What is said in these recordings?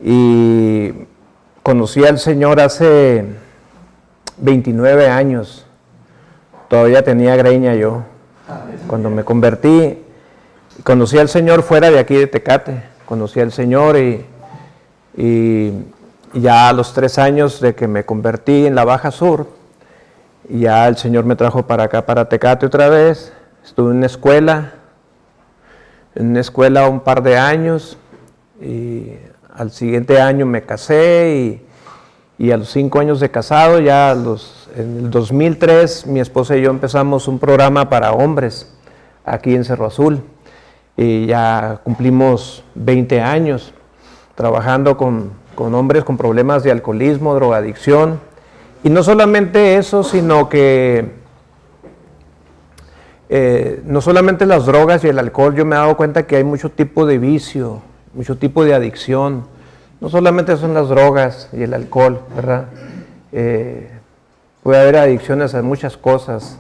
y conocí al Señor hace 29 años. Todavía tenía greña yo. Cuando me convertí, conocí al Señor fuera de aquí de Tecate. Conocí al Señor y ya a los 3 años de que me convertí en la Baja Sur, ya el Señor me trajo para acá, para Tecate otra vez. Estuve en una escuela un par de años y al siguiente año me casé y a los 5 años de casado, en el 2003, mi esposa y yo empezamos un programa para hombres aquí en Cerro Azul y ya cumplimos 20 años trabajando con hombres con problemas de alcoholismo, drogadicción. Y no solamente eso, sino que no solamente las drogas y el alcohol, yo me he dado cuenta que hay mucho tipo de vicio, mucho tipo de adicción. No solamente son las drogas y el alcohol, ¿verdad? Puede haber adicciones a muchas cosas,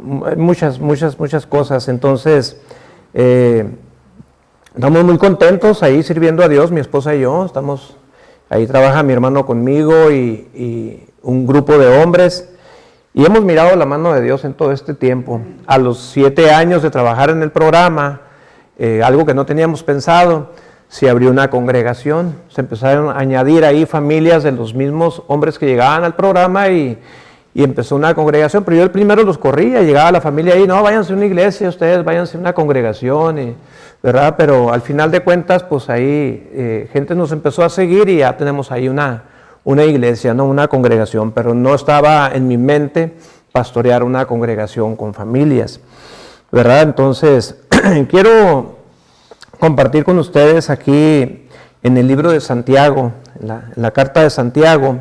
muchas cosas. Entonces, estamos muy contentos ahí sirviendo a Dios, mi esposa y yo. Ahí trabaja mi hermano conmigo y un grupo de hombres. Y hemos mirado la mano de Dios en todo este tiempo. A los 7 años de trabajar en el programa, algo que no teníamos pensado, se abrió una congregación. Se empezaron a añadir ahí familias de los mismos hombres que llegaban al programa y empezó una congregación. Pero yo el primero los corría, llegaba la familia ahí, no, váyanse a una iglesia, ustedes váyanse a una congregación, ¿verdad? Pero al final de cuentas, pues ahí gente nos empezó a seguir y ya tenemos ahí una iglesia, ¿no? Una congregación, pero no estaba en mi mente pastorear una congregación con familias, ¿verdad? Entonces, quiero compartir con ustedes aquí en el libro de Santiago, en la carta de Santiago,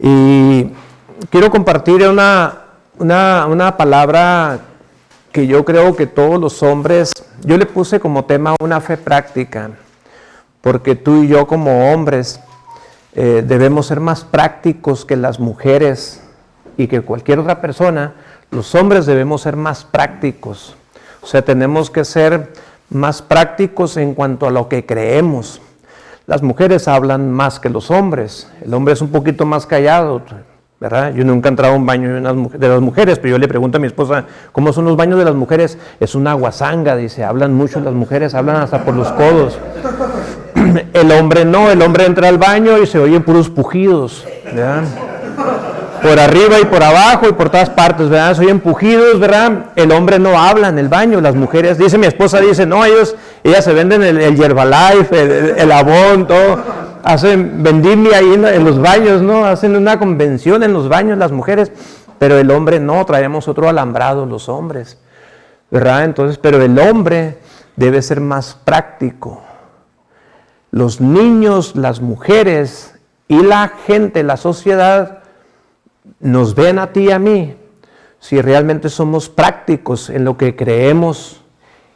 y quiero compartir una palabra que yo creo que todos los hombres, yo le puse como tema una fe práctica, porque tú y yo como hombres debemos ser más prácticos que las mujeres y que cualquier otra persona. Los hombres debemos ser más prácticos, o sea, tenemos que ser más prácticos en cuanto a lo que creemos. Las mujeres hablan más que los hombres, el hombre es un poquito más callado, ¿verdad? Yo nunca he entrado a un baño de las mujeres, pero yo le pregunto a mi esposa, ¿cómo son los baños de las mujeres? Es una guasanga, dice, hablan mucho las mujeres, hablan hasta por los codos. El hombre no, el hombre entra al baño y se oyen puros pujidos, ¿verdad? Por arriba y por abajo y por todas partes, ¿verdad? Se oyen pujidos, ¿verdad? El hombre no habla en el baño, las mujeres, dice mi esposa, dice, no, ellas se venden el Herbalife, el Avon, todo, hacen vendimia ahí en los baños, ¿no? Hacen una convención en los baños las mujeres, pero el hombre no, traemos otro alambrado los hombres, ¿verdad? Entonces, pero el hombre debe ser más práctico. Los niños, las mujeres y la gente, la sociedad, nos ven a ti y a mí si realmente somos prácticos en lo que creemos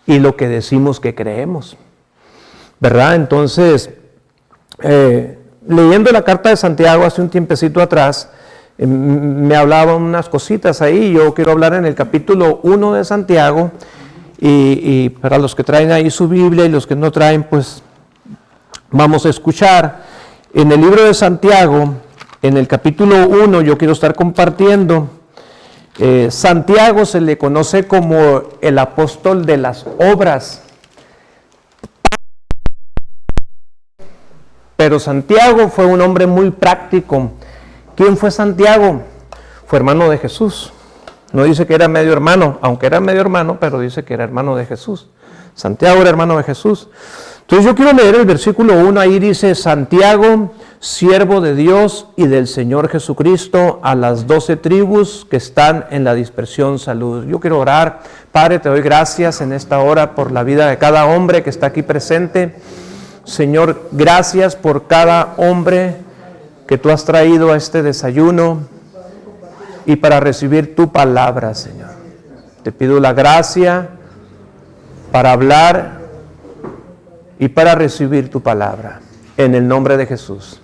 y lo que decimos que creemos, ¿verdad? Entonces, leyendo la carta de Santiago hace un tiempecito atrás, me hablaban unas cositas ahí. Yo quiero hablar en el capítulo 1 de Santiago y para los que traen ahí su Biblia y los que no traen, pues vamos a escuchar. En el libro de Santiago, en el capítulo 1, yo quiero estar compartiendo. Santiago se le conoce como el apóstol de las obras. Pero Santiago fue un hombre muy práctico. ¿Quién fue Santiago? Fue hermano de Jesús. No dice que era medio hermano, aunque era medio hermano, pero dice que era hermano de Jesús. Santiago era hermano de Jesús. Entonces yo quiero leer el versículo 1, ahí dice, Santiago, siervo de Dios y del Señor Jesucristo, a las 12 tribus que están en la dispersión, salud. Yo quiero orar. Padre, te doy gracias en esta hora por la vida de cada hombre que está aquí presente. Señor, gracias por cada hombre que tú has traído a este desayuno y para recibir tu palabra, Señor. Te pido la gracia para hablar y para recibir tu palabra. En el nombre de Jesús.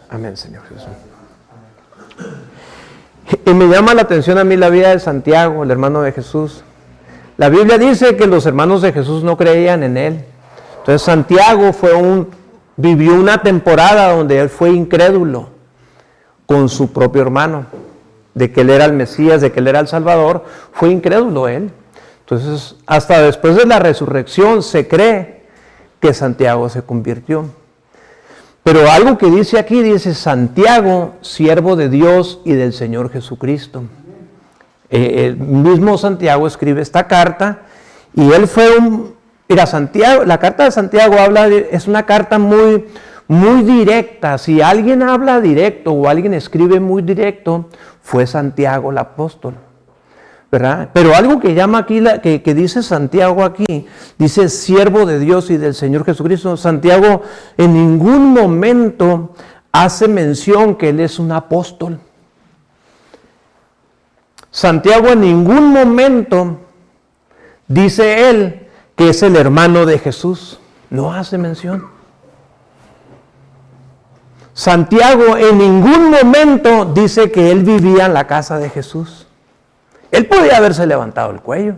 Amén, Señor Jesús. Y me llama la atención a mí la vida de Santiago, el hermano de Jesús. La Biblia dice que los hermanos de Jesús no creían en él. Entonces Santiago vivió una temporada donde él fue incrédulo con su propio hermano, de que él era el Mesías, de que él era el Salvador, fue incrédulo él. Entonces, hasta después de la resurrección se cree que Santiago se convirtió. Pero algo que dice aquí, dice Santiago, siervo de Dios y del Señor Jesucristo. El mismo Santiago escribe esta carta y él fue mira, Santiago, la carta de Santiago es una carta muy, muy directa. Si alguien habla directo o alguien escribe muy directo, fue Santiago el apóstol, ¿verdad? Pero algo que llama aquí, que dice Santiago aquí, dice siervo de Dios y del Señor Jesucristo. Santiago en ningún momento hace mención que él es un apóstol. Santiago en ningún momento dice él que es el hermano de Jesús. No hace mención. Santiago en ningún momento dice que él vivía en la casa de Jesús. Él podía haberse levantado el cuello.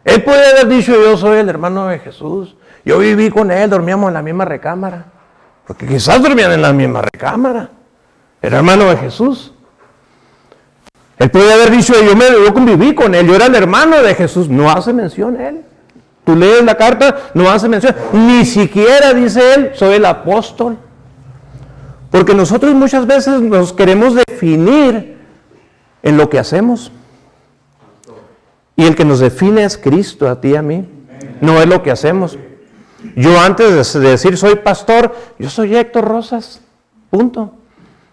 Él podía haber dicho, yo soy el hermano de Jesús. Yo viví con él, dormíamos en la misma recámara. Porque quizás dormían en la misma recámara. Era hermano de Jesús. Él podía haber dicho, yo conviví con él, yo era el hermano de Jesús. No hace mención él. Tú lees la carta, no hace mención. Ni siquiera dice él, soy el apóstol. Porque nosotros muchas veces nos queremos definir en lo que hacemos. Y el que nos define es Cristo, a ti y a mí. No es lo que hacemos. Yo antes de decir soy pastor, yo soy Héctor Rosas. Punto.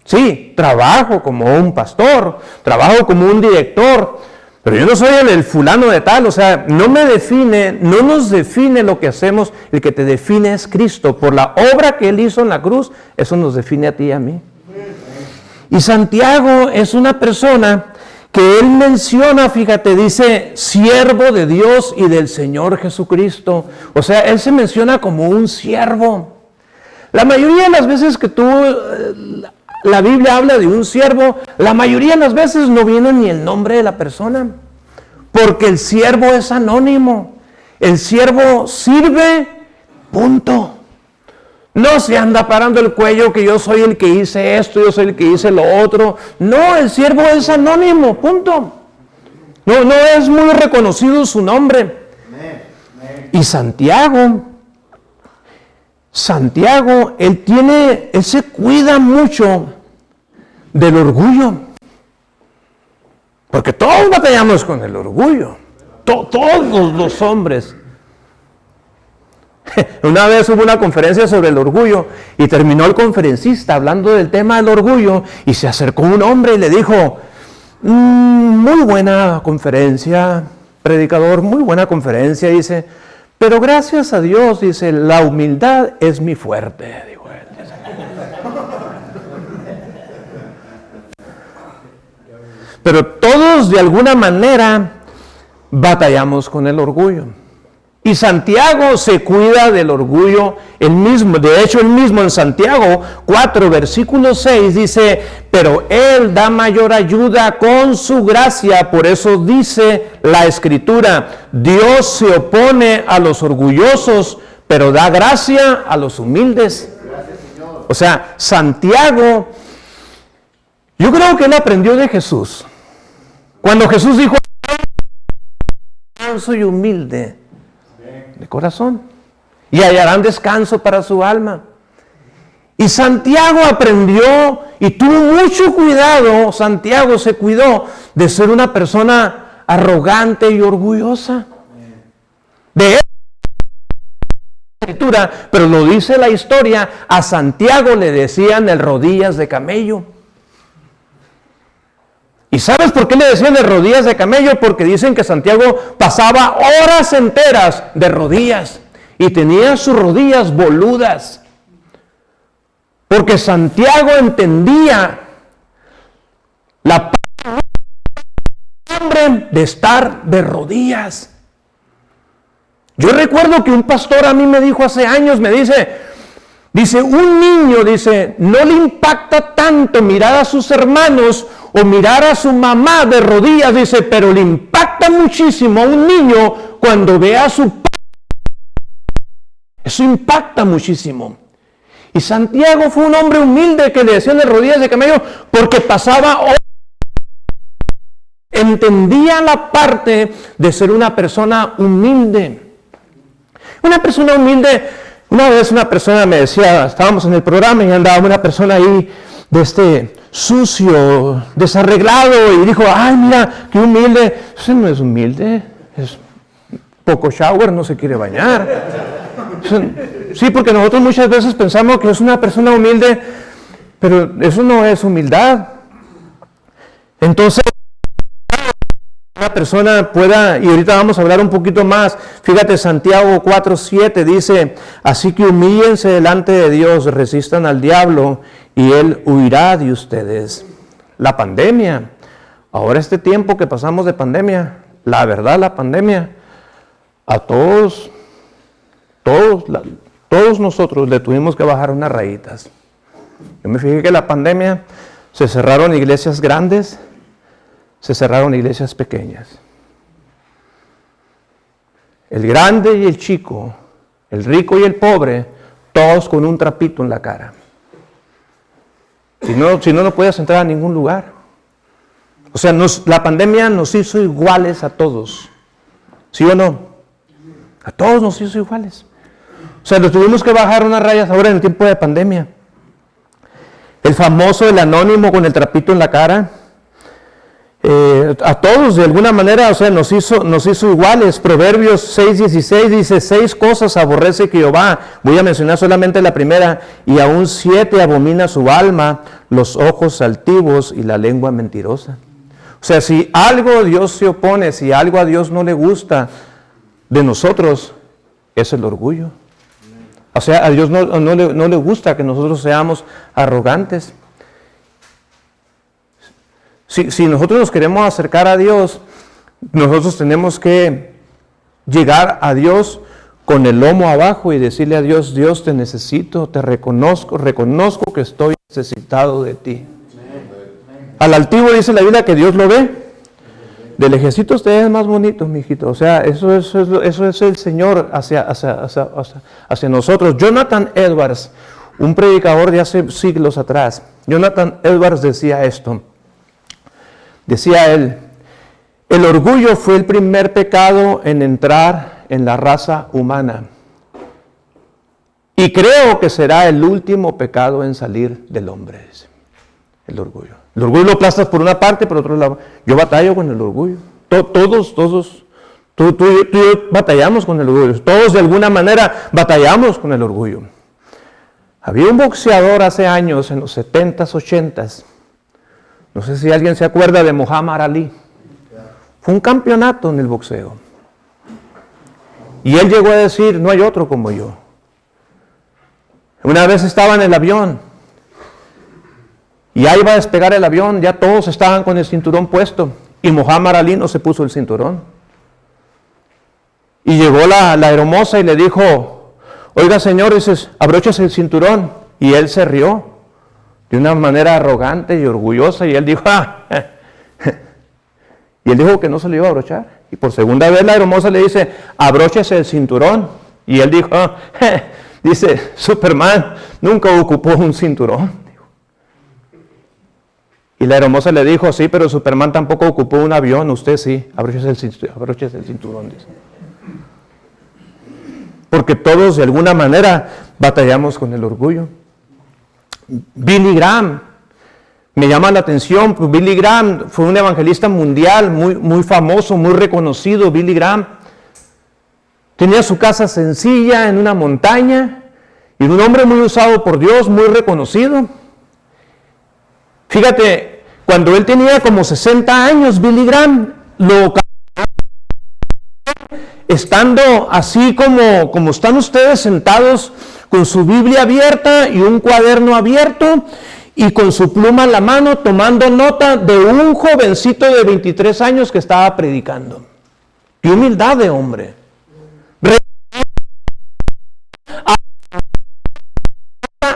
Sí, trabajo como un pastor, trabajo como un director, pero yo no soy el fulano de tal. O sea, no nos define lo que hacemos. El que te define es Cristo. Por la obra que Él hizo en la cruz, eso nos define a ti y a mí. Y Santiago es una persona que él menciona, fíjate, dice, siervo de Dios y del Señor Jesucristo. O sea, él se menciona como un siervo. La mayoría de las veces que la Biblia habla de un siervo, la mayoría de las veces no viene ni el nombre de la persona, porque el siervo es anónimo. El siervo sirve, punto. No se anda parando el cuello que yo soy el que hice esto, yo soy el que hice lo otro. No, el siervo es anónimo, punto. No es muy reconocido su nombre. Y Santiago, él se cuida mucho del orgullo. Porque todos batallamos con el orgullo. Todos los hombres. Una vez hubo una conferencia sobre el orgullo y terminó el conferencista hablando del tema del orgullo y se acercó un hombre y le dijo, muy buena conferencia, predicador, muy buena conferencia, dice, pero gracias a Dios, dice, la humildad es mi fuerte, dijo él. Pero todos de alguna manera batallamos con el orgullo. Y Santiago se cuida del orgullo él mismo. De hecho, él mismo en Santiago 4, versículo 6 dice, pero Él da mayor ayuda con su gracia. Por eso dice la Escritura, Dios se opone a los orgullosos, pero da gracia a los humildes. O sea, Santiago, yo creo que él aprendió de Jesús. Cuando Jesús dijo, manso y humilde de corazón, y hallarán descanso para su alma. Y Santiago aprendió y tuvo mucho cuidado. Santiago se cuidó de ser una persona arrogante y orgullosa. De Escritura, pero lo dice la historia, a Santiago le decían el rodillas de camello. ¿Y sabes por qué le decían de rodillas de camello? Porque dicen que Santiago pasaba horas enteras de rodillas y tenía sus rodillas boludas. Porque Santiago entendía la hambre de estar de rodillas. Yo recuerdo que un pastor a mí me dijo hace años, me dice, un niño, no le impacta tanto mirar a sus hermanos o mirar a su mamá de rodillas, pero le impacta muchísimo a un niño cuando ve a su padre Eso impacta muchísimo. Y Santiago fue un hombre humilde que le decían de rodillas de camello porque pasaba horas. Entendía la parte de ser una persona humilde. Una persona humilde, una vez una persona me decía, estábamos en el programa y andaba una persona ahí sucio, desarreglado, y dijo, ay, mira, qué humilde. Ese no es humilde, es poco shower, no se quiere bañar. Sí, porque nosotros muchas veces pensamos que es una persona humilde, pero eso no es humildad. Entonces, una persona pueda, y ahorita vamos a hablar un poquito más, fíjate, Santiago 4:7 dice, así que humíllense delante de Dios, resistan al diablo y Él huirá de ustedes. La pandemia, ahora este tiempo que pasamos de pandemia, la verdad la pandemia, a todos nosotros le tuvimos que bajar unas rayitas. Yo me fijé que la pandemia se cerraron iglesias grandes, se cerraron iglesias pequeñas. El grande y el chico, el rico y el pobre, todos con un trapito en la cara. Si no puedes entrar a ningún lugar. O sea, la pandemia nos hizo iguales a todos. ¿Sí o no? A todos nos hizo iguales. O sea, nos tuvimos que bajar unas rayas ahora en el tiempo de pandemia. El famoso, el anónimo con el trapito en la cara. A todos de alguna manera, o sea, nos hizo iguales. Proverbios 6:16 dice, 6 cosas aborrece Jehová. Voy a mencionar solamente la primera. Y aún 7 abomina su alma, los ojos altivos y la lengua mentirosa. O sea, si algo Dios se opone, si algo a Dios no le gusta de nosotros, es el orgullo. O sea, a Dios no le gusta que nosotros seamos arrogantes. Si nosotros nos queremos acercar a Dios, nosotros tenemos que llegar a Dios con el lomo abajo y decirle a Dios, Dios, te necesito, te reconozco que estoy necesitado de ti. Al altivo dice la Biblia que Dios lo ve. Del ejército usted es más bonito, mijito. O sea, eso es el Señor hacia nosotros. Jonathan Edwards, un predicador de hace siglos atrás, Jonathan Edwards decía esto. Decía él, el orgullo fue el primer pecado en entrar en la raza humana. Y creo que será el último pecado en salir del hombre. El orgullo. El orgullo lo aplastas por una parte, por otro lado. Yo batallo con el orgullo. Todos, tú y yo batallamos con el orgullo. Todos de alguna manera batallamos con el orgullo. Había un boxeador hace años, en los 70s, 80s. No sé si alguien se acuerda de Muhammad Ali. Fue un campeonato en el boxeo. Y él llegó a decir, no hay otro como yo. Una vez estaba en el avión. Y ahí iba a despegar el avión, ya todos estaban con el cinturón puesto. Y Muhammad Ali no se puso el cinturón. Y llegó la aeromoza y le dijo, oiga señor, dices, abróchese el cinturón. Y él se rió de una manera arrogante y orgullosa. Y él dijo, y él dijo que no se lo iba a abrochar. Y por segunda vez la aeromoza le dice, abróchese el cinturón. Y él dijo, dice, Superman nunca ocupó un cinturón. Y la hermosa le dijo, sí, pero Superman tampoco ocupó un avión, usted sí, abróchese el cinturón. Dice. Porque todos de alguna manera batallamos con el orgullo. Billy Graham, me llama la atención, Billy Graham fue un evangelista mundial, muy famoso, muy reconocido. Billy Graham tenía su casa sencilla en una montaña y un hombre muy usado por Dios, muy reconocido. Fíjate, cuando él tenía como 60 años, Billy Graham lo estando así como están ustedes sentados con su Biblia abierta y un cuaderno abierto y con su pluma en la mano tomando nota de un jovencito de 23 años que estaba predicando. ¡Qué humildad de hombre!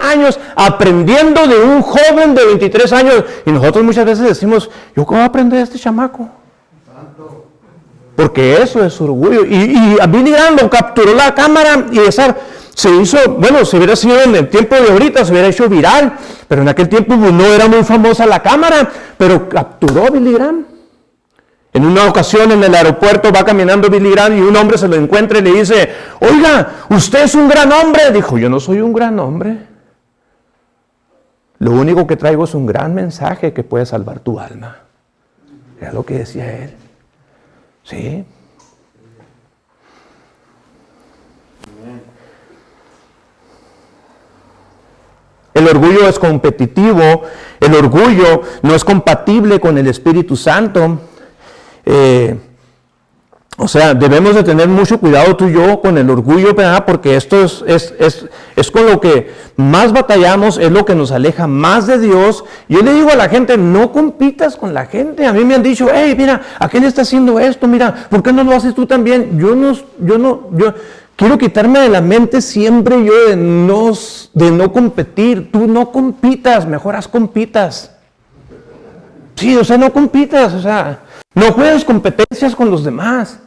Años aprendiendo de un joven de 23 años y nosotros muchas veces decimos, ¿yo cómo voy a aprender de este chamaco? Porque eso es orgullo. Y a Billy Graham lo capturó la cámara y se hubiera sido en el tiempo de ahorita, se hubiera hecho viral, pero en aquel tiempo no era muy famosa la cámara, pero capturó a Billy Graham. En una ocasión en el aeropuerto va caminando Billy Graham y un hombre se lo encuentra y le dice, oiga, usted es un gran hombre. Dijo, yo no soy un gran hombre. Lo único que traigo es un gran mensaje que puede salvar tu alma. Era lo que decía él. ¿Sí? El orgullo es competitivo, el orgullo no es compatible con el Espíritu Santo. Debemos de tener mucho cuidado tú y yo con el orgullo, ¿verdad? Porque esto es con lo que más batallamos, es lo que nos aleja más de Dios. Yo le digo a la gente, no compitas con la gente. A mí me han dicho, hey, mira, aquel está haciendo esto, mira, ¿por qué no lo haces tú también? Yo quiero quitarme de la mente siempre yo de no competir. Tú no compitas, mejor haz compitas. Sí, no compitas, no juegues competencias con los demás.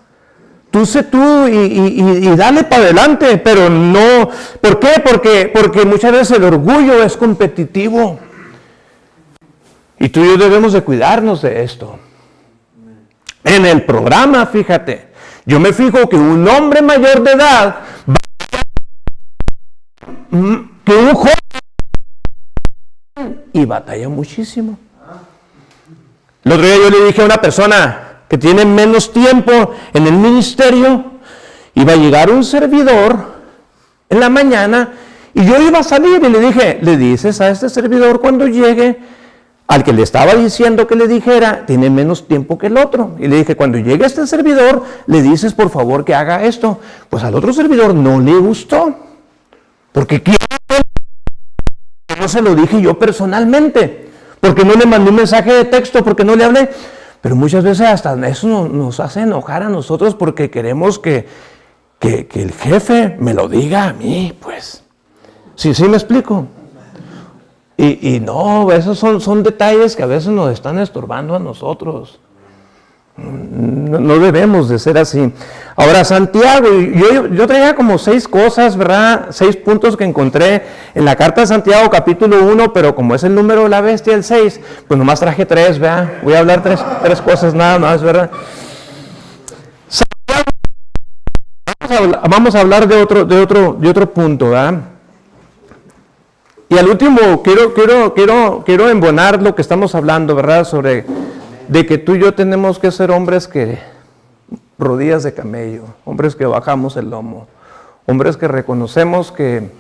Tú sé tú y dale para adelante, pero no. ¿Por qué? Porque muchas veces el orgullo es competitivo. Y tú y yo debemos de cuidarnos de esto. En el programa, fíjate, yo me fijo que un hombre mayor de edad que un joven y batalla muchísimo. El otro día yo le dije a una persona que tiene menos tiempo en el ministerio, iba a llegar un servidor en la mañana y yo iba a salir y le dije, le dices a este servidor cuando llegue, al que le estaba diciendo que le dijera, tiene menos tiempo que el otro. Y le dije, cuando llegue este servidor, le dices por favor que haga esto. Pues al otro servidor no le gustó, porque no se lo dije yo personalmente. Porque no le mandé un mensaje de texto, porque no le hablé. Pero muchas veces hasta eso nos hace enojar a nosotros porque queremos que el jefe me lo diga a mí, pues. Sí me explico. Y no, esos son detalles que a veces nos están estorbando a nosotros. No debemos de ser así. Ahora, Santiago, yo traía como 6 cosas, ¿verdad? 6 puntos que encontré en la carta de Santiago, capítulo 1, pero como es el número de la bestia, el 6, pues nomás traje 3, ¿verdad? Voy a hablar tres cosas nada más, ¿verdad? Vamos a hablar de otro punto, ¿verdad? Y al último, quiero embonar lo que estamos hablando, ¿verdad? Sobre de que tú y yo tenemos que ser hombres que rodillas de camello, hombres que bajamos el lomo, hombres que reconocemos que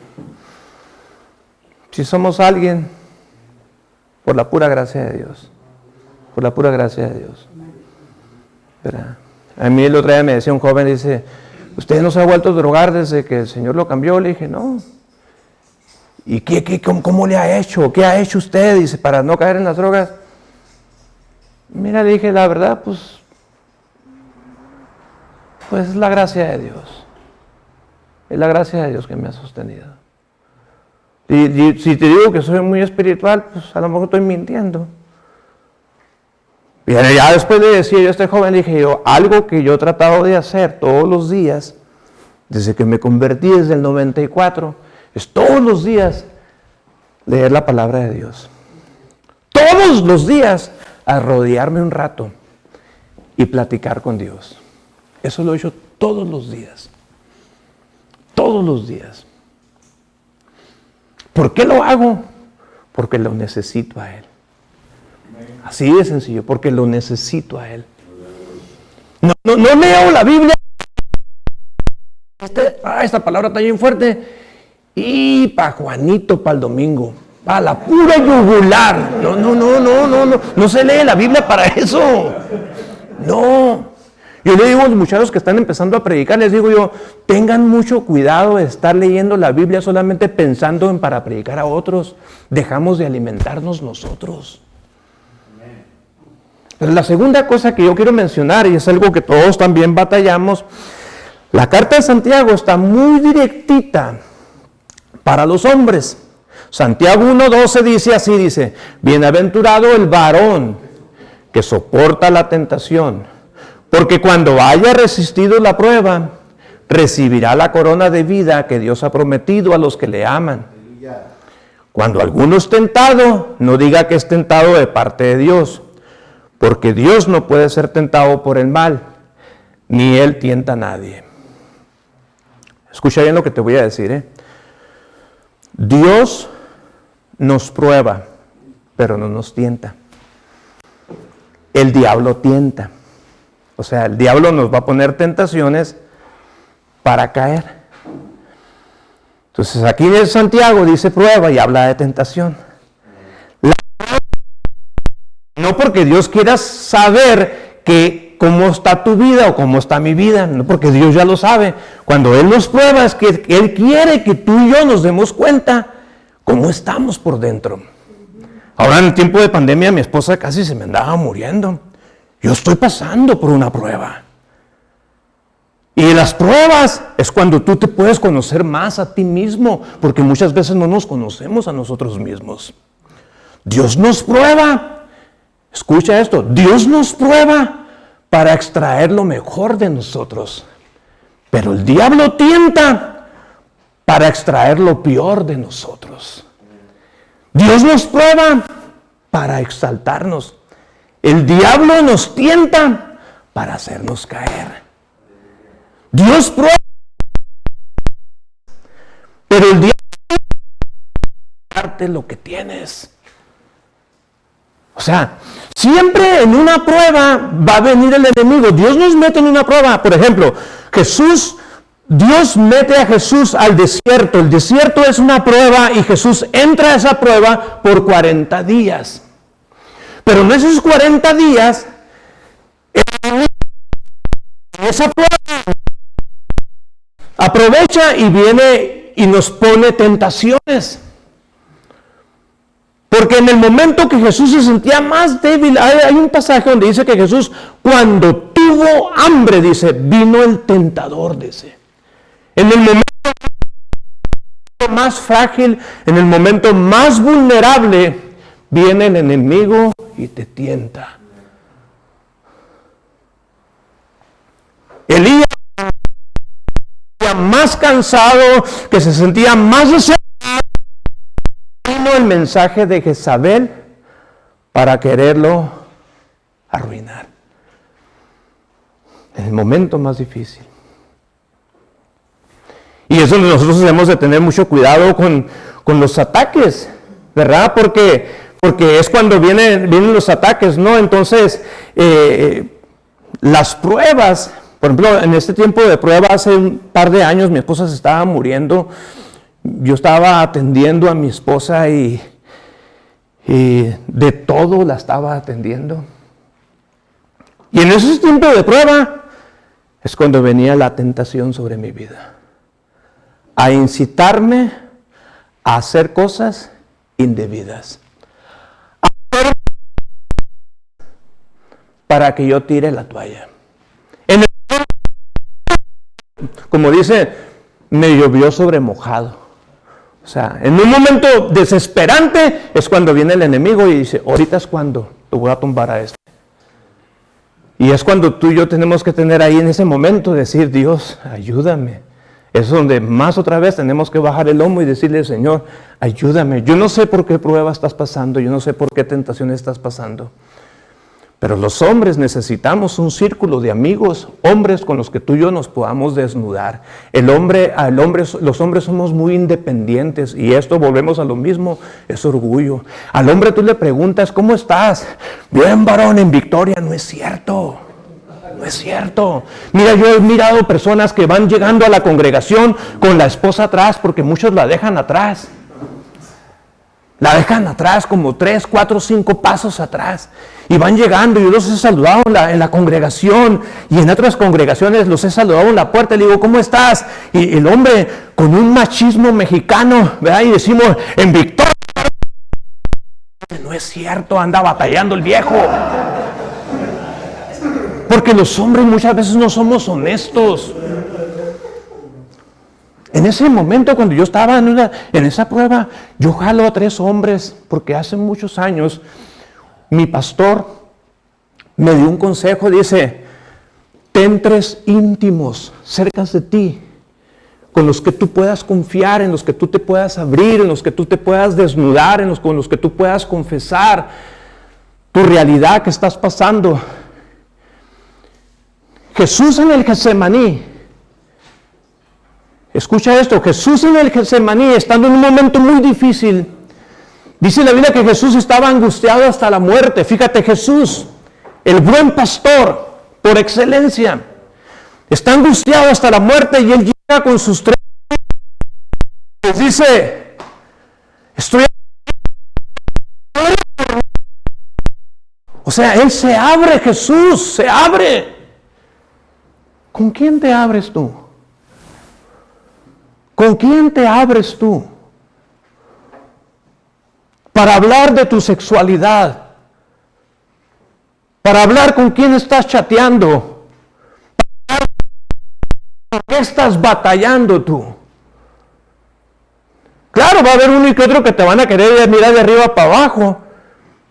si somos alguien, por la pura gracia de Dios, ¿verdad? A mí el otro día me decía un joven, dice, ¿usted no se ha vuelto a drogar desde que el Señor lo cambió? Le dije, no. ¿Y cómo le ha hecho? ¿Qué ha hecho usted? Dice, para no caer en las drogas. Mira, le dije, la verdad, pues es la gracia de Dios. Es la gracia de Dios que me ha sostenido. Y si te digo que soy muy espiritual, pues a lo mejor estoy mintiendo. Y ya después le decía yo a este joven, dije yo, algo que yo he tratado de hacer todos los días, desde que me convertí desde el 94, es todos los días leer la palabra de Dios. Todos los días arrodillarme un rato y platicar con Dios. Eso lo he hecho todos los días. Todos los días. ¿Por qué lo hago? Porque lo necesito a Él. Así de sencillo, porque lo necesito a Él. No leo la Biblia. Esta palabra está bien fuerte. Y para Juanito, para el domingo. Para la pura yugular. No se lee la Biblia para eso. No. Yo le digo a los muchachos que están empezando a predicar, les digo yo, tengan mucho cuidado de estar leyendo la Biblia solamente pensando en para predicar a otros. Dejamos de alimentarnos nosotros. Pero la segunda cosa que yo quiero mencionar, y es algo que todos también batallamos, la carta de Santiago está muy directita para los hombres. Santiago 1:12 dice así, dice, bienaventurado el varón que soporta la tentación, porque cuando haya resistido la prueba, recibirá la corona de vida que Dios ha prometido a los que le aman. Cuando alguno es tentado, no diga que es tentado de parte de Dios, porque Dios no puede ser tentado por el mal, ni Él tienta a nadie. Escucha bien lo que te voy a decir, Dios nos prueba, pero no nos tienta. El diablo tienta. O sea, el diablo nos va a poner tentaciones para caer. Entonces, aquí en Santiago dice prueba y habla de tentación. No porque Dios quiera saber cómo está tu vida o cómo está mi vida, no, porque Dios ya lo sabe. Cuando Él nos prueba es que Él quiere que tú y yo nos demos cuenta cómo estamos por dentro. Ahora en el tiempo de pandemia mi esposa casi se me andaba muriendo. Yo estoy pasando por una prueba. Y las pruebas es cuando tú te puedes conocer más a ti mismo, porque muchas veces no nos conocemos a nosotros mismos. Dios nos prueba. Escucha esto, Dios nos prueba para extraer lo mejor de nosotros. Pero el diablo tienta para extraer lo peor de nosotros. Dios nos prueba para exaltarnos. El diablo nos tienta para hacernos caer. Dios prueba, pero el diablo darte lo que tienes. O sea, siempre en una prueba va a venir el enemigo. Dios nos mete en una prueba. Por ejemplo, Dios mete a Jesús al desierto. El desierto es una prueba y Jesús entra a esa prueba por 40 días. Pero en esos 40 días, esa prueba aprovecha y viene y nos pone tentaciones. Porque en el momento que Jesús se sentía más débil, hay un pasaje donde dice que Jesús, cuando tuvo hambre, dice, vino el tentador, dice. En el momento más frágil, en el momento más vulnerable, viene el enemigo y te tienta. Elías, más cansado, que se sentía más deseado, vino el mensaje de Jezabel para quererlo arruinar. En el momento más difícil. Y eso nosotros debemos de tener mucho cuidado con los ataques, ¿verdad? Porque es cuando vienen los ataques, ¿no? Entonces, las pruebas, por ejemplo, en este tiempo de prueba, hace un par de años, mi esposa se estaba muriendo. Yo estaba atendiendo a mi esposa y de todo la estaba atendiendo. Y en ese tiempo de prueba es cuando venía la tentación sobre mi vida. A incitarme a hacer cosas indebidas. Para que yo tire la toalla. Como dice, me llovió sobre mojado. O sea, en un momento desesperante es cuando viene el enemigo y dice, ahorita es cuando te voy a tumbar a este. Y es cuando tú y yo tenemos que tener ahí en ese momento, decir, Dios, ayúdame. Es donde más otra vez tenemos que bajar el lomo y decirle, Señor, ayúdame. Yo no sé por qué prueba estás pasando, yo no sé por qué tentación estás pasando. Pero los hombres necesitamos un círculo de amigos, hombres con los que tú y yo nos podamos desnudar. Los hombres somos muy independientes y esto, volvemos a lo mismo, es orgullo. Al hombre tú le preguntas, ¿cómo estás? Bien, varón, en victoria. No es cierto. No es cierto. Mira, yo he mirado personas que van llegando a la congregación con la esposa atrás porque muchos la dejan atrás. La dejan atrás como 3, 4, 5 pasos atrás. Y van llegando, yo los he saludado en la congregación y en otras congregaciones los he saludado en la puerta y le digo, ¿cómo estás? Y el hombre con un machismo mexicano, ¿verdad? Y decimos, en victoria. No es cierto, anda batallando el viejo. Porque los hombres muchas veces no somos honestos. En ese momento, cuando yo estaba en esa prueba, yo jalo a 3 hombres, porque hace muchos años mi pastor me dio un consejo, dice, Ten 3 íntimos cerca de ti, con los que tú puedas confiar, en los que tú te puedas abrir, en los que tú te puedas desnudar, con los que tú puedas confesar tu realidad que estás pasando. Jesús en el Getsemaní, escucha esto, Jesús en el Getsemaní, estando en un momento muy difícil, dice la Biblia que Jesús estaba angustiado hasta la muerte. Fíjate, Jesús, el buen pastor por excelencia, está angustiado hasta la muerte y él llega con sus 3 hijos, dice, estoy... O sea, él se abre, Jesús, se abre. ¿Con quién te abres tú? ¿Con quién te abres tú? Para hablar de tu sexualidad, para hablar con quién estás chateando, ¿por qué estás batallando tú? Claro, va a haber uno y que otro que te van a querer mirar de arriba para abajo,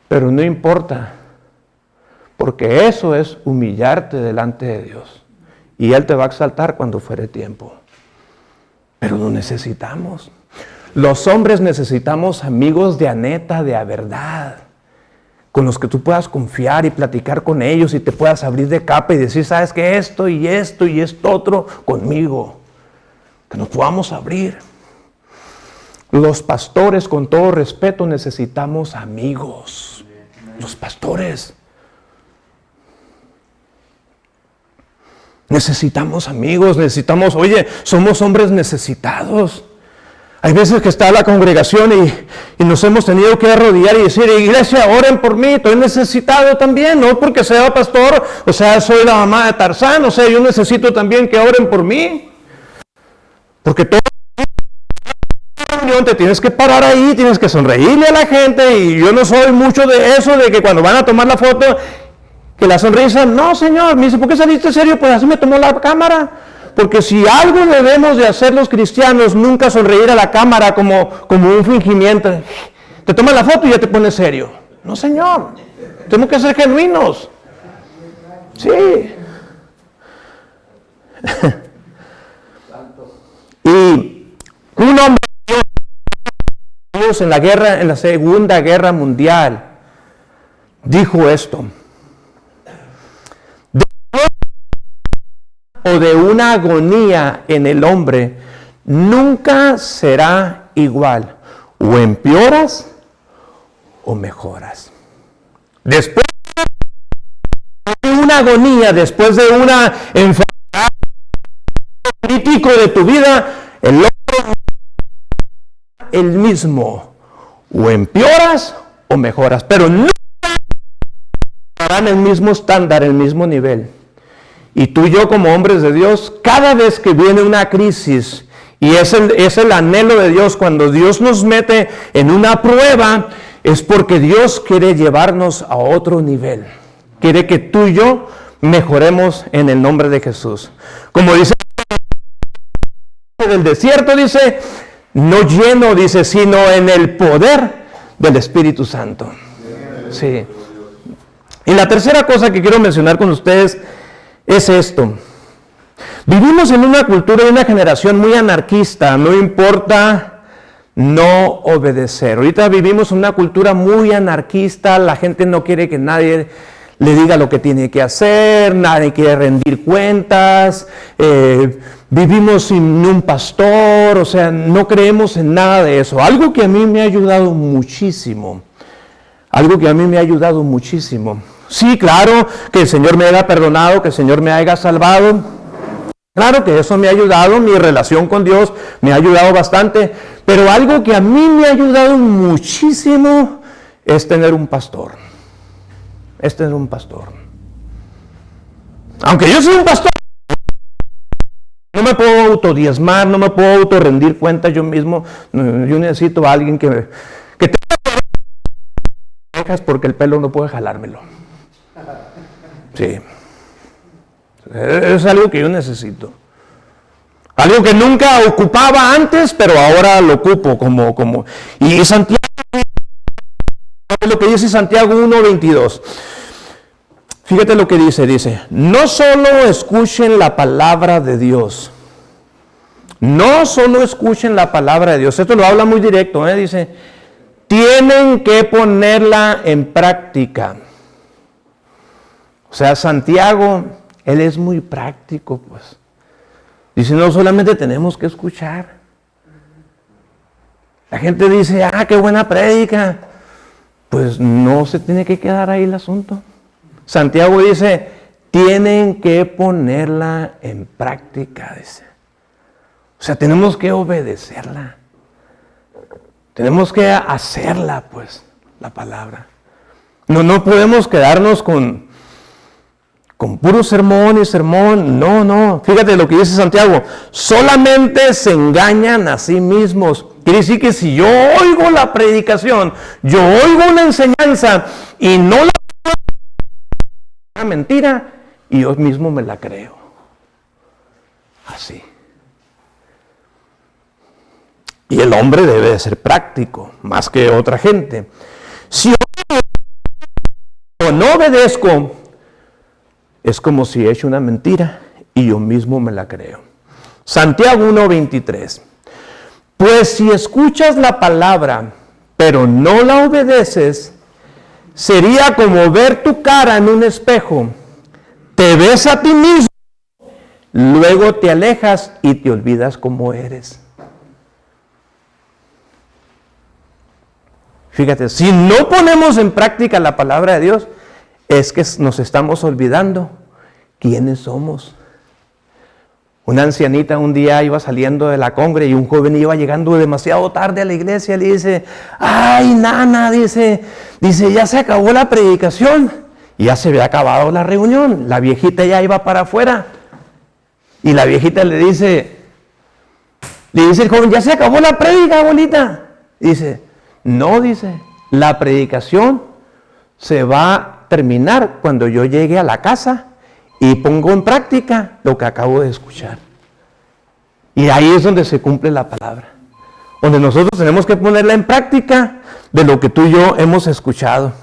pero no importa, porque eso es humillarte delante de Dios, y Él te va a exaltar cuando fuere tiempo. Pero lo necesitamos. Los hombres necesitamos amigos de a neta, de a verdad, con los que tú puedas confiar y platicar con ellos y te puedas abrir de capa y decir, sabes que esto y esto y esto otro conmigo, que nos podamos abrir. Los pastores, con todo respeto, necesitamos amigos. Los pastores necesitamos amigos, oye, somos hombres necesitados. Hay veces que está la congregación y nos hemos tenido que arrodillar y decir, iglesia, oren por mí, estoy necesitado también, no porque sea pastor, o sea, soy la mamá de Tarzán, o sea, yo necesito también que oren por mí. Porque toda reunión te tienes que parar ahí, tienes que sonreírle a la gente, y yo no soy mucho de eso, de que cuando van a tomar la foto, que la sonrisa, no señor, me dice, ¿por qué saliste serio? Pues así me tomó la cámara. Porque si algo debemos de hacer los cristianos, nunca sonreír a la cámara como un fingimiento. Te toman la foto y ya te pones serio. No, señor. Tenemos que ser genuinos. Sí. Y un hombre en la Segunda Guerra Mundial, dijo esto. O de una agonía en el hombre, nunca será igual. O empeoras o mejoras. Después de una agonía, después de una enfermedad crítico de tu vida, el hombre es el mismo. O empeoras o mejoras. Pero nunca estarán el mismo estándar, el mismo nivel. Y tú y yo como hombres de Dios, cada vez que viene una crisis, y es el anhelo de Dios, cuando Dios nos mete en una prueba, es porque Dios quiere llevarnos a otro nivel. Quiere que tú y yo mejoremos en el nombre de Jesús. Como dice del desierto, dice, no lleno, dice, sino en el poder del Espíritu Santo. Sí. Y la tercera cosa que quiero mencionar con ustedes es esto. Vivimos en una cultura y una generación muy anarquista, no importa no obedecer. Ahorita vivimos en una cultura muy anarquista, la gente no quiere que nadie le diga lo que tiene que hacer, nadie quiere rendir cuentas, vivimos sin un pastor, o sea, no creemos en nada de eso. Algo que a mí me ha ayudado muchísimo, Sí, claro, que el Señor me haya perdonado, que el Señor me haya salvado. Claro que eso me ha ayudado, mi relación con Dios me ha ayudado bastante. Pero algo que a mí me ha ayudado muchísimo es tener un pastor. Aunque yo soy un pastor, no me puedo autodiezmar, no me puedo autorrendir cuentas yo mismo. Yo necesito a alguien que tenga orejas porque el pelo no puede jalármelo. Sí. Es algo que yo necesito. Algo que nunca ocupaba antes, pero ahora lo ocupo como. Y Santiago, lo que dice Santiago 1:22. Fíjate lo que dice, no solo escuchen la palabra de Dios, no solo escuchen la palabra de Dios, esto lo habla muy directo, dice, tienen que ponerla en práctica. O sea, Santiago, él es muy práctico, pues. Dice, no solamente tenemos que escuchar. La gente dice, qué buena prédica. Pues no se tiene que quedar ahí el asunto. Santiago dice, tienen que ponerla en práctica, dice. O sea, tenemos que obedecerla. Tenemos que hacerla, pues, la palabra. No podemos quedarnos con puro sermón y sermón. No. Fíjate lo que dice Santiago. Solamente se engañan a sí mismos. Quiere decir que si yo oigo la predicación, yo oigo una enseñanza y no la una mentira, y yo mismo me la creo. Así. Y el hombre debe de ser práctico, más que otra gente. Si yo no obedezco, es como si he hecho una mentira y yo mismo me la creo. Santiago 1:23. Pues si escuchas la palabra, pero no la obedeces, sería como ver tu cara en un espejo. Te ves a ti mismo, luego te alejas y te olvidas cómo eres. Fíjate, si no ponemos en práctica la palabra de Dios, es que nos estamos olvidando quiénes somos. Una ancianita un día iba saliendo de la congre y un joven iba llegando demasiado tarde a la iglesia. Le dice, ay, nana, dice, ya se acabó la predicación. Y ya se había acabado la reunión. La viejita ya iba para afuera. Y la viejita le dice el joven, ya se acabó la prédica, abuelita. Dice, no, dice, la predicación se va a terminar cuando yo llegue a la casa y pongo en práctica lo que acabo de escuchar. Y ahí es donde se cumple la palabra. Donde nosotros tenemos que ponerla en práctica de lo que tú y yo hemos escuchado.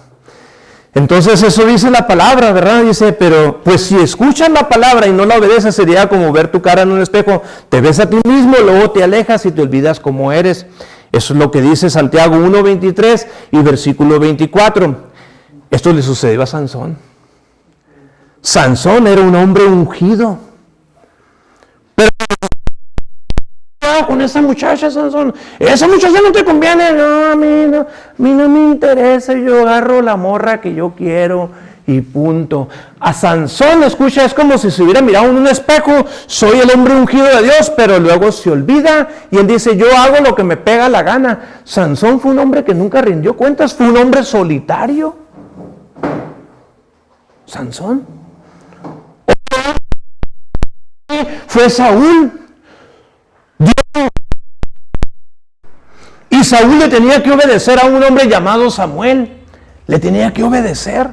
Entonces eso dice la palabra, ¿verdad? Dice, pero pues si escuchas la palabra y no la obedeces, sería como ver tu cara en un espejo. Te ves a ti mismo, luego te alejas y te olvidas cómo eres. Eso es lo que dice Santiago 1:23 y versículo 24. Esto le sucedió a Sansón. Sansón era un hombre ungido. Pero con esa muchacha, Sansón, esa muchacha no te conviene. No, a mí no me interesa. Yo agarro la morra que yo quiero y punto. A Sansón, escucha, es como si se hubiera mirado en un espejo. Soy el hombre ungido de Dios, pero luego se olvida y él dice, yo hago lo que me pega la gana. Sansón fue un hombre que nunca rindió cuentas, fue un hombre solitario. Sansón. Fue Saúl. Y Saúl le tenía que obedecer a un hombre llamado Samuel. Le tenía que obedecer.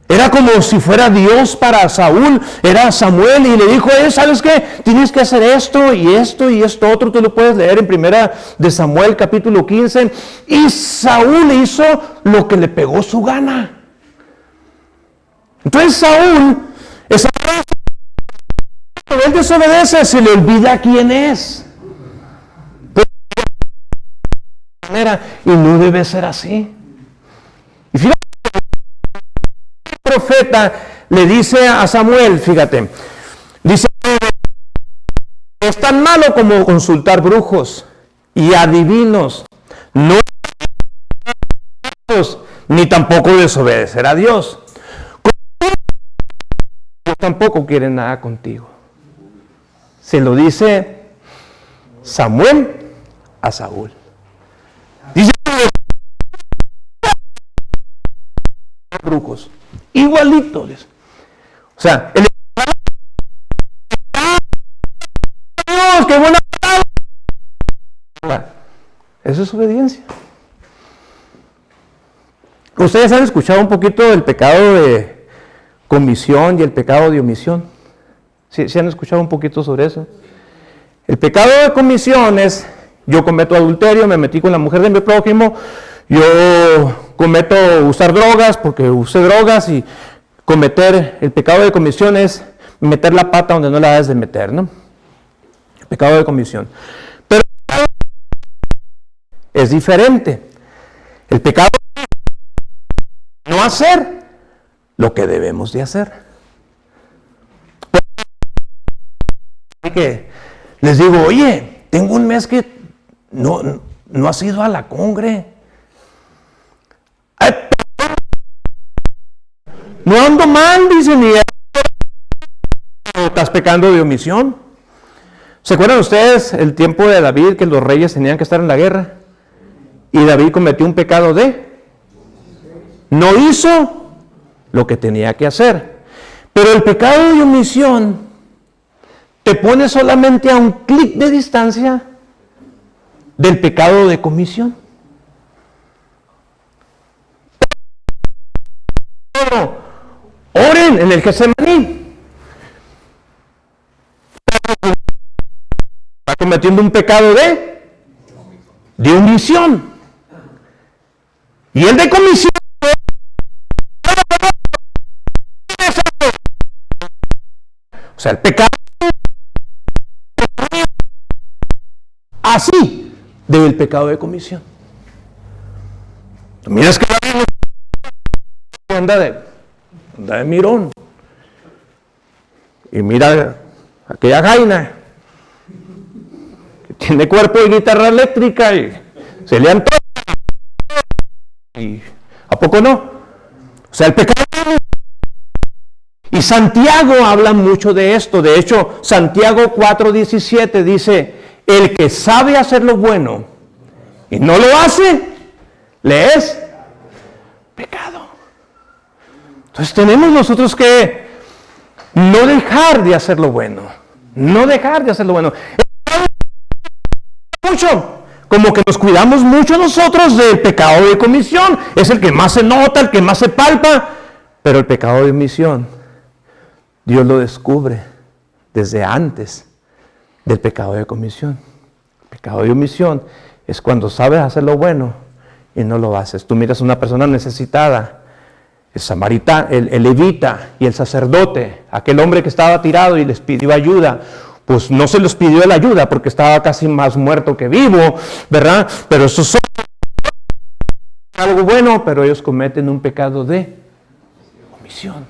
Era como si fuera Dios para Saúl. Era Samuel y le dijo, ¿sabes qué? Tienes que hacer esto y esto y esto otro. Tú lo puedes leer en primera de Samuel capítulo 15. Y Saúl hizo lo que le pegó su gana. Entonces Saúl, cuando él desobedece, se le olvida quién es. Y no debe ser así. Y fíjate, el profeta le dice a Samuel, fíjate, dice, es tan malo como consultar brujos y adivinos, no ni tampoco desobedecer a Dios. Tampoco quieren nada contigo. Se lo dice Samuel a Saúl. Dice brujos, igualitos. O sea, Dios, qué buena palabra. Eso es obediencia. Ustedes han escuchado un poquito del pecado de comisión y el pecado de omisión. ¿Sí han escuchado un poquito sobre eso? El pecado de comisión es, yo cometo adulterio, me metí con la mujer de mi prójimo, yo cometo usar drogas porque usé drogas y cometer, el pecado de comisión es meter la pata donde no la debes de meter, ¿no? El pecado de comisión. Pero es diferente. El pecado es no hacer lo que debemos de hacer. Que les digo, oye, tengo un mes que no has ido a la congre. Ay, no ando mal, dicen, y estás pecando de omisión. ¿Se acuerdan ustedes el tiempo de David que los reyes tenían que estar en la guerra? Y David cometió un pecado no hizo lo que tenía que hacer. Pero el pecado de omisión te pone solamente a un clic de distancia del pecado de comisión. Oren en el Getsemaní. Está cometiendo un pecado de omisión. Y el de comisión. O sea, el pecado así del pecado de comisión. Tú miras que anda de mirón. Y mira aquella Jaina que tiene cuerpo de guitarra eléctrica y se le antoja. ¿Y a poco no? O sea, el pecado. Y Santiago habla mucho de esto. De hecho, Santiago 4:17 dice: el que sabe hacer lo bueno y no lo hace, le es pecado. Entonces tenemos nosotros que no dejar de hacer lo bueno. No dejar de hacer lo bueno. Mucho. Como que nos cuidamos mucho nosotros del pecado de comisión. Es el que más se nota, el que más se palpa. Pero el pecado de omisión, Dios lo descubre desde antes del pecado de comisión. El pecado de omisión es cuando sabes hacer lo bueno y no lo haces. Tú miras a una persona necesitada, el samaritano, el levita y el sacerdote, aquel hombre que estaba tirado y les pidió ayuda. Pues no se les pidió la ayuda porque estaba casi más muerto que vivo, ¿verdad? Pero eso es algo bueno, pero ellos cometen un pecado de omisión.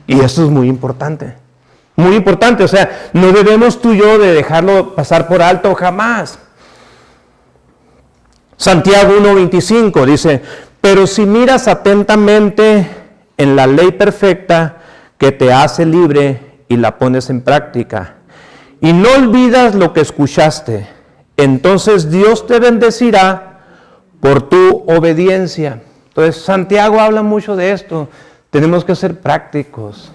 Y eso es muy importante. Muy importante, o sea, no debemos tú y yo de dejarlo pasar por alto jamás. Santiago 1:25 dice: pero si miras atentamente en la ley perfecta que te hace libre y la pones en práctica, y no olvidas lo que escuchaste, entonces Dios te bendecirá por tu obediencia. Entonces Santiago habla mucho de esto. Tenemos que ser prácticos.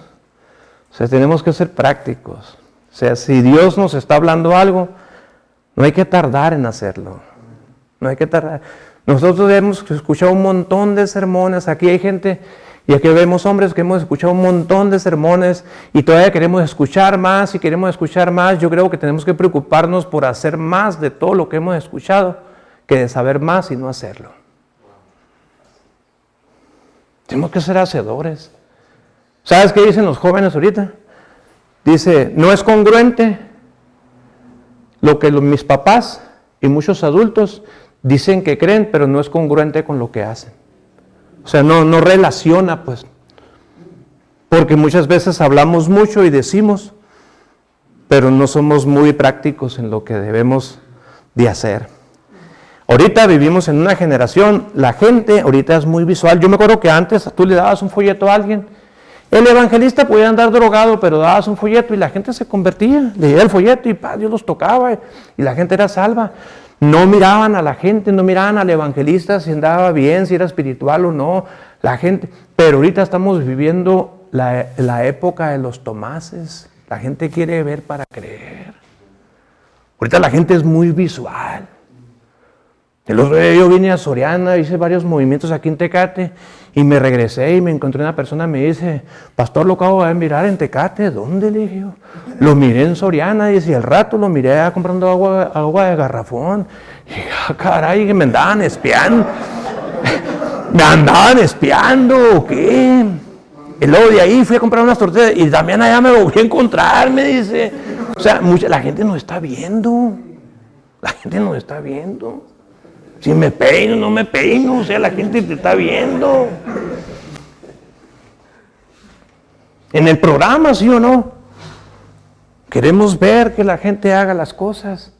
O sea, tenemos que ser prácticos. O sea, si Dios nos está hablando algo, no hay que tardar en hacerlo. No hay que tardar. Nosotros hemos escuchado un montón de sermones. Aquí hay gente, y aquí vemos hombres que hemos escuchado un montón de sermones y todavía queremos escuchar más y queremos escuchar más. Yo creo que tenemos que preocuparnos por hacer más de todo lo que hemos escuchado que de saber más y no hacerlo. Tenemos que ser hacedores. ¿Sabes qué dicen los jóvenes ahorita? Dice, no es congruente lo que mis papás y muchos adultos dicen que creen, pero no es congruente con lo que hacen. O sea, no relaciona, pues. Porque muchas veces hablamos mucho y decimos, pero no somos muy prácticos en lo que debemos de hacer. Ahorita vivimos en una generación, la gente ahorita es muy visual. Yo me acuerdo que antes tú le dabas un folleto a alguien. El evangelista podía andar drogado, pero dabas un folleto y la gente se convertía. Leía el folleto y Dios los tocaba y la gente era salva. No miraban a la gente, no miraban al evangelista si andaba bien, si era espiritual o no. La gente, pero ahorita estamos viviendo la época de los Tomases. La gente quiere ver para creer. Ahorita la gente es muy visual. El otro día yo vine a Soriana, hice varios movimientos aquí en Tecate y me regresé y me encontré una persona, me dice, pastor, lo acabo de mirar en Tecate. ¿Dónde? Le dije yo. Lo miré en Soriana, y al rato lo miré comprando agua de garrafón. Y caray, que me andaban espiando. ¿Me andaban espiando o qué? Y luego de ahí fui a comprar unas tortillas y también allá me volví a encontrar, me dice. O sea, la gente nos está viendo. La gente nos está viendo. Si me peino, no me peino, o sea, la gente te está viendo. En el programa, ¿sí o no? Queremos ver que la gente haga las cosas.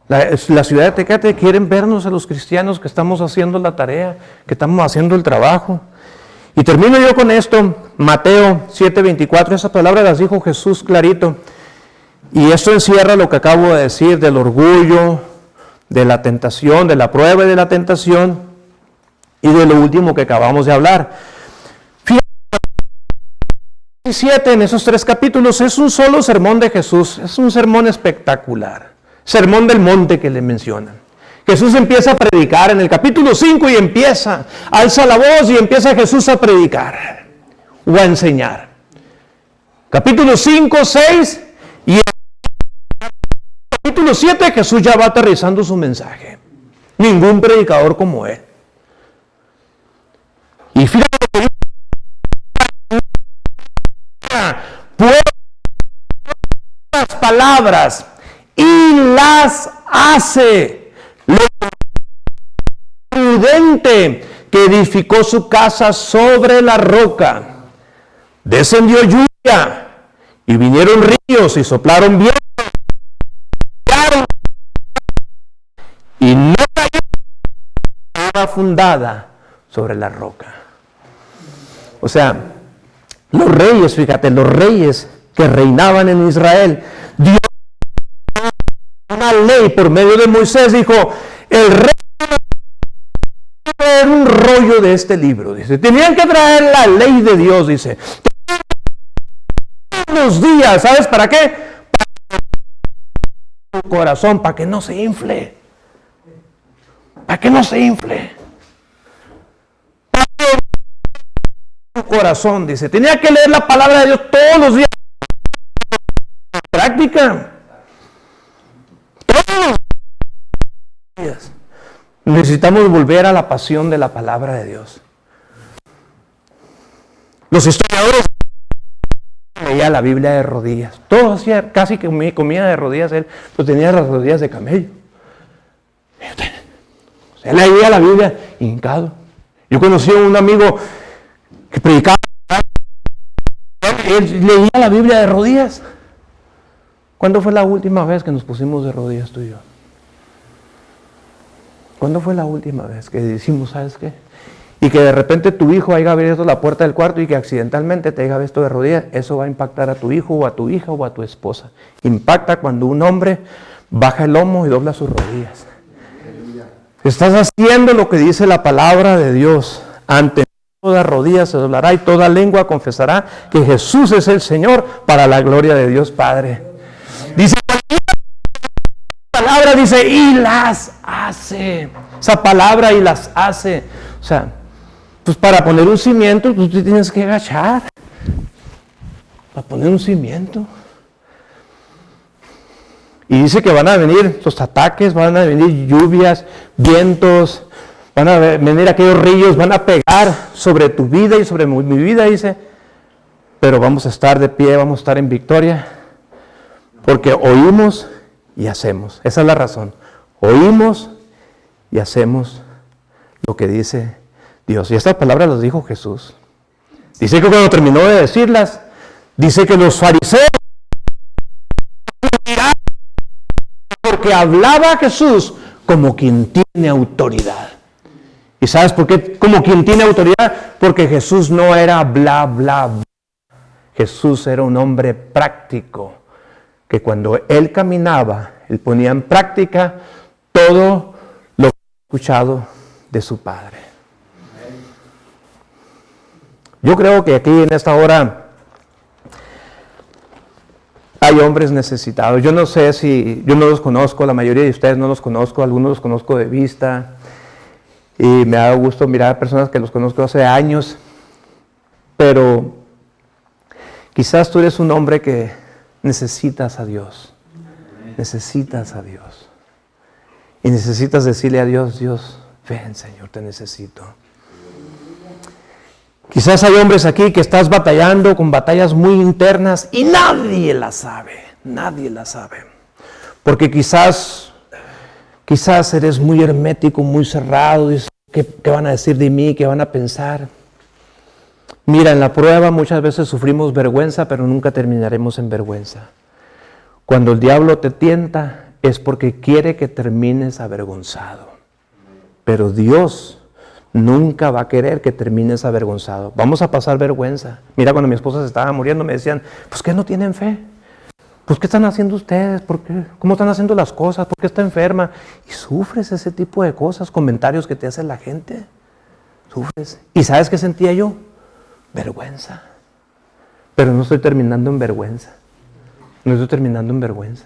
La ciudad de Tecate quieren vernos a los cristianos que estamos haciendo la tarea, que estamos haciendo el trabajo. Y termino yo con esto, Mateo 7:24, esa palabra las dijo Jesús clarito. Y esto encierra lo que acabo de decir del orgullo, de la tentación, de la prueba y de la tentación, y de lo último que acabamos de hablar. Fíjate, 17 en esos 3 capítulos es un solo sermón de Jesús, es un sermón espectacular. Sermón del monte que le mencionan. Jesús empieza a predicar en el capítulo 5 y alza la voz y empieza Jesús a predicar o a enseñar. Capítulo 5, 6 y en el capítulo 7 Jesús ya va aterrizando su mensaje. Ningún predicador como él. Y fíjate lo que dice. Las palabras y las hace. Lo prudente que edificó su casa sobre la roca. Descendió lluvia y vinieron ríos y soplaron vientos y no cayó, estaba fundada sobre la roca. O sea, los reyes, fíjate, los reyes que reinaban en Israel, Dios una ley por medio de Moisés, dijo, el rey traer un rollo de este libro, dice, tenían que traer la ley de Dios, dice, todos los días, ¿sabes para qué? Para tu corazón, para que no se infle, para que no se infle, para tu corazón, dice, tenía que leer la palabra de Dios todos los días, práctica. Necesitamos volver a la pasión de la palabra de Dios. Los historiadores leían la Biblia de rodillas. Todo hacía, casi que comía de rodillas él, pues tenía las rodillas de camello. Él leía la Biblia hincado. Yo conocí a un amigo que predicaba, él leía la Biblia de rodillas. ¿Cuándo fue la última vez que nos pusimos de rodillas tú y yo? ¿Cuándo fue la última vez que decimos, ¿sabes qué? Y que de repente tu hijo haya abierto la puerta del cuarto y que accidentalmente te haya visto de rodillas, eso va a impactar a tu hijo o a tu hija o a tu esposa. Impacta cuando un hombre baja el lomo y dobla sus rodillas. Estás haciendo lo que dice la palabra de Dios. Ante toda rodilla se doblará y toda lengua confesará que Jesús es el Señor para la gloria de Dios Padre. Dice la palabra, dice, y las hace. Esa palabra y las hace. O sea, pues para poner un cimiento, pues tú tienes que agachar. Para poner un cimiento. Y dice que van a venir los ataques, van a venir lluvias, vientos, van a venir aquellos ríos, van a pegar sobre tu vida y sobre mi vida, dice. Pero vamos a estar de pie, vamos a estar en victoria. Porque oímos y hacemos. Esa es la razón. Oímos y hacemos lo que dice Dios. Y estas palabras las dijo Jesús. Dice que cuando terminó de decirlas, dice que los fariseos, porque hablaba Jesús como quien tiene autoridad. ¿Y sabes por qué como quien tiene autoridad? Porque Jesús no era bla, bla, bla. Jesús era un hombre práctico, que cuando Él caminaba, Él ponía en práctica todo lo que ha escuchado de su Padre. Yo creo que aquí en esta hora hay hombres necesitados. Yo no sé si, yo no los conozco, la mayoría de ustedes no los conozco, algunos los conozco de vista. Y me da gusto mirar a personas que los conozco hace años. Pero quizás tú eres un hombre que necesitas a Dios. Necesitas a Dios. Y necesitas decirle a Dios, Dios, ven Señor, te necesito. Quizás hay hombres aquí que estás batallando con batallas muy internas y nadie las sabe. Porque quizás eres muy hermético, muy cerrado, dices, ¿qué van a decir de mí? ¿Qué van a pensar? Mira, en la prueba muchas veces sufrimos vergüenza, pero nunca terminaremos en vergüenza. Cuando el diablo te tienta, es porque quiere que termines avergonzado. Pero Dios nunca va a querer que termines avergonzado. Vamos a pasar vergüenza. Mira, cuando mi esposa se estaba muriendo, me decían, pues ¿qué no tienen fe? Pues ¿qué están haciendo ustedes? ¿Por qué? ¿Cómo están haciendo las cosas? ¿Por qué está enferma? Y sufres ese tipo de cosas, comentarios que te hace la gente. Sufres. ¿Y sabes qué sentía yo? Vergüenza. Pero no estoy terminando en vergüenza. No estoy terminando en vergüenza.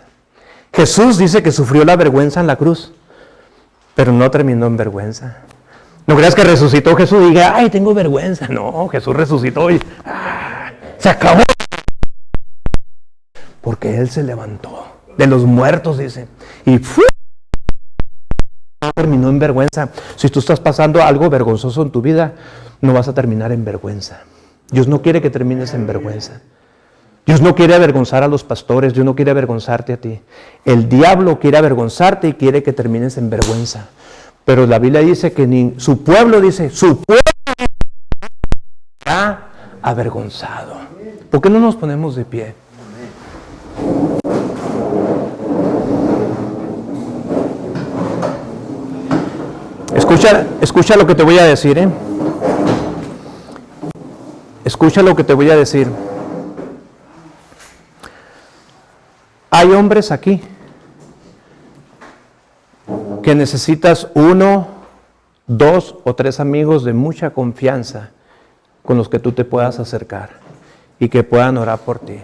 Jesús dice que sufrió la vergüenza en la cruz, pero no terminó en vergüenza. No creas que resucitó Jesús y diga, ay, tengo vergüenza. No, Jesús resucitó y se acabó. Porque Él se levantó de los muertos, dice. Y no terminó en vergüenza. Si tú estás pasando algo vergonzoso en tu vida, no vas a terminar en vergüenza. Dios no quiere que termines en vergüenza. Dios no quiere avergonzar a los pastores, Dios no quiere avergonzarte a ti. El diablo quiere avergonzarte y quiere que termines en vergüenza. Pero la Biblia dice que su pueblo está avergonzado. ¿Por qué no nos ponemos de pie? Escucha lo que te voy a decir, ¿eh? Escucha lo que te voy a decir. Hay hombres aquí que necesitas 1, 2 o 3 amigos de mucha confianza con los que tú te puedas acercar y que puedan orar por ti.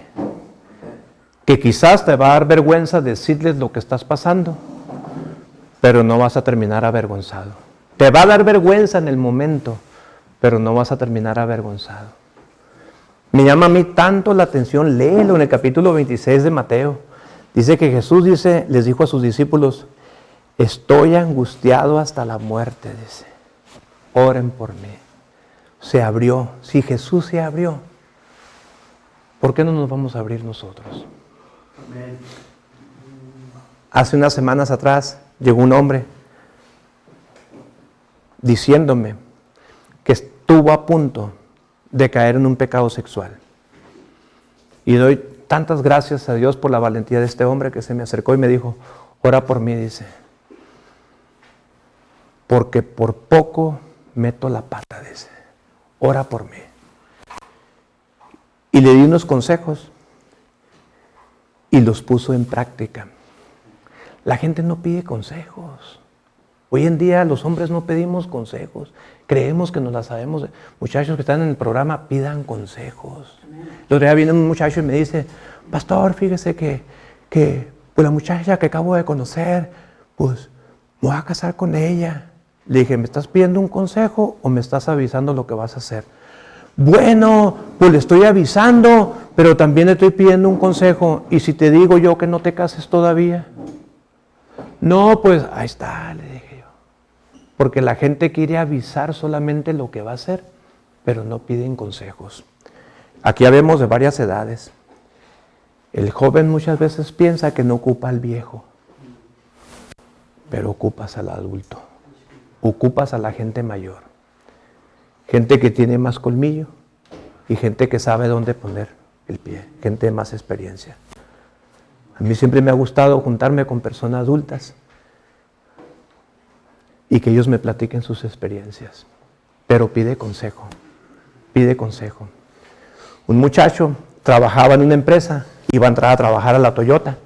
Que quizás te va a dar vergüenza decirles lo que estás pasando, pero no vas a terminar avergonzado. Te va a dar vergüenza en el momento, pero no vas a terminar avergonzado. Me llama a mí tanto la atención, léelo en el capítulo 26 de Mateo. Dice que Jesús les dijo a sus discípulos, estoy angustiado hasta la muerte, dice, oren por mí. Se abrió. Si Jesús se abrió, ¿por qué no nos vamos a abrir nosotros? Amén. Hace unas semanas atrás llegó un hombre diciéndome que estuvo a punto de caer en un pecado sexual. Y doy tantas gracias a Dios por la valentía de este hombre que se me acercó y me dijo, ora por mí, dice, porque por poco meto la pata, dice, ora por mí. Y le di unos consejos y los puso en práctica. La gente no pide consejos. Hoy en día los hombres no pedimos consejos. Creemos que nos la sabemos. Muchachos que están en el programa, pidan consejos. El otro día viene un muchacho y me dice, pastor, fíjese que pues la muchacha que acabo de conocer, pues me voy a casar con ella. Le dije, ¿me estás pidiendo un consejo o me estás avisando lo que vas a hacer? Bueno, pues le estoy avisando, pero también le estoy pidiendo un consejo. ¿Y si te digo yo que no te cases todavía? No, pues ahí está, le dije yo. Porque la gente quiere avisar solamente lo que va a hacer, pero no piden consejos. Aquí habemos de varias edades. El joven muchas veces piensa que no ocupa al viejo, pero ocupas al adulto, ocupas a la gente mayor, gente que tiene más colmillo y gente que sabe dónde poner el pie, gente de más experiencia. A mí siempre me ha gustado juntarme con personas adultas y que ellos me platiquen sus experiencias, pero pide consejo, pide consejo. Un muchacho trabajaba en una empresa, iba a entrar a trabajar a la Toyota.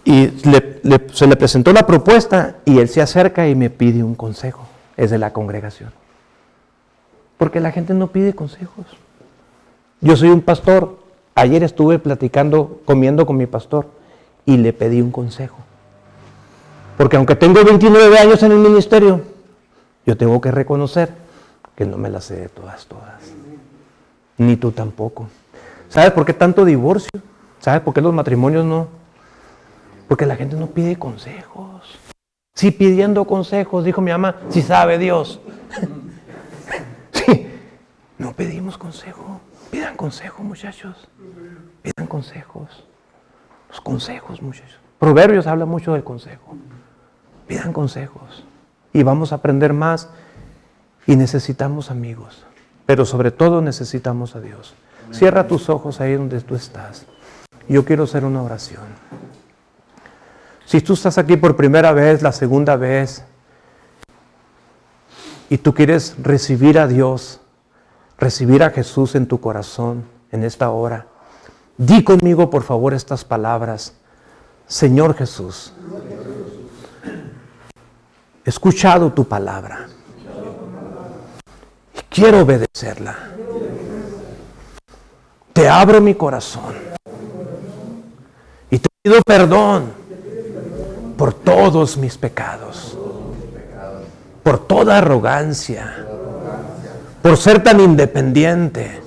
Y se le presentó la propuesta y él se acerca y me pide un consejo. Es de la congregación. Porque la gente no pide consejos. Yo soy un pastor. Ayer estuve comiendo con mi pastor y le pedí un consejo. Porque aunque tengo 29 años en el ministerio, yo tengo que reconocer que no me las sé de todas. Ni tú tampoco. ¿Sabes por qué tanto divorcio? ¿Sabes por qué los matrimonios no? Porque la gente no pide consejos. Sí, pidiendo consejos, dijo mi mamá, si sabe Dios. Sí, no pedimos consejo. Pidan consejo, muchachos. Pidan consejos. Los consejos, muchachos. Proverbios habla mucho del consejo. Pidan consejos. Y vamos a aprender más. Y necesitamos amigos. Pero sobre todo necesitamos a Dios. Cierra tus ojos ahí donde tú estás. Yo quiero hacer una oración. Si tú estás aquí por primera vez, la segunda vez, y tú quieres recibir a Dios, recibir a Jesús en tu corazón en esta hora, di conmigo por favor estas palabras. Señor Jesús, he escuchado tu palabra y quiero obedecerla. Te abro mi corazón y te pido perdón por todos mis pecados, por toda arrogancia, por ser tan independiente.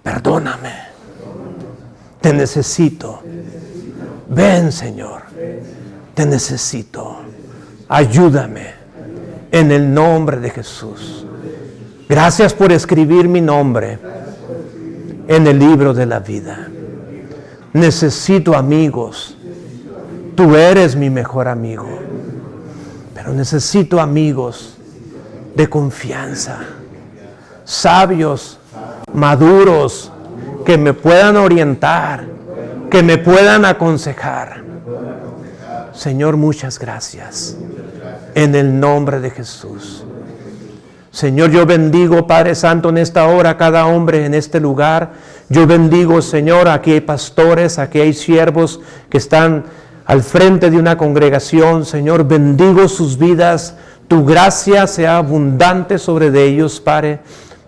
Perdóname, te necesito. Ven, Señor, te necesito. Ayúdame en el nombre de Jesús. Gracias por escribir mi nombre en el libro de la vida. Necesito amigos. Tú eres mi mejor amigo, pero necesito amigos de confianza, sabios, maduros, que me puedan orientar, que me puedan aconsejar. Señor, muchas gracias, en el nombre de Jesús. Señor, yo bendigo, Padre Santo, en esta hora a cada hombre en este lugar. Yo bendigo, Señor, aquí hay pastores, aquí hay siervos que están al frente de una congregación. Señor, bendigo sus vidas. Tu gracia sea abundante sobre de ellos, Padre.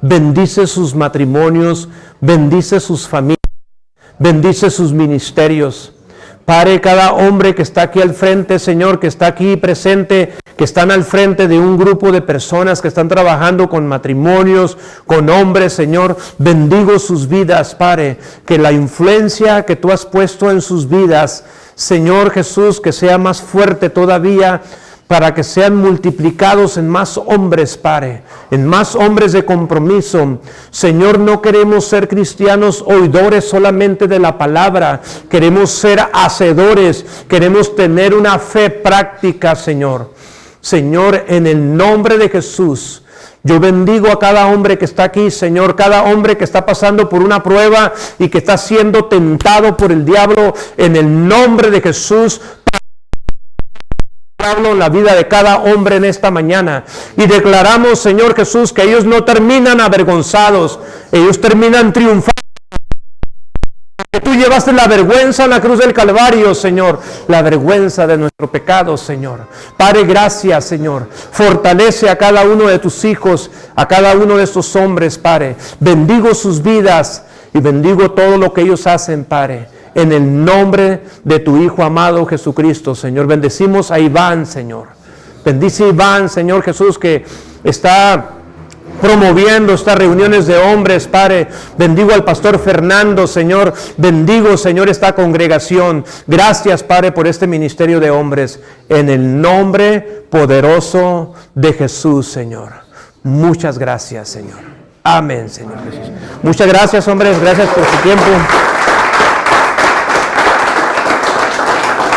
Bendice sus matrimonios, bendice sus familias, bendice sus ministerios. Padre, cada hombre que está aquí al frente, Señor, que está aquí presente, que están al frente de un grupo de personas que están trabajando con matrimonios, con hombres, Señor, bendigo sus vidas, Padre, que la influencia que tú has puesto en sus vidas, Señor Jesús, que sea más fuerte todavía, para que sean multiplicados en más hombres, Padre, en más hombres de compromiso. Señor, no queremos ser cristianos oidores solamente de la palabra, queremos ser hacedores, queremos tener una fe práctica, Señor. Señor, en el nombre de Jesús, yo bendigo a cada hombre que está aquí, Señor, cada hombre que está pasando por una prueba y que está siendo tentado por el diablo, en el nombre de Jesús. Hablo en la vida de cada hombre en esta mañana y declaramos, Señor Jesús, que ellos no terminan avergonzados, ellos terminan triunfando. Que tú llevaste la vergüenza en la cruz del Calvario, Señor, la vergüenza de nuestro pecado, Señor. Padre, gracias, Señor. Fortalece a cada uno de tus hijos, a cada uno de estos hombres, Padre. Bendigo sus vidas y bendigo todo lo que ellos hacen, Padre. En el nombre de tu Hijo amado Jesucristo, Señor. Bendecimos a Iván, Señor. Bendice a Iván, Señor Jesús, que está promoviendo estas reuniones de hombres, Padre. Bendigo al pastor Fernando, Señor. Bendigo, Señor, esta congregación. Gracias, Padre, por este ministerio de hombres. En el nombre poderoso de Jesús, Señor. Muchas gracias, Señor. Amén, Señor Jesús. Muchas gracias, hombres. Gracias por su tiempo.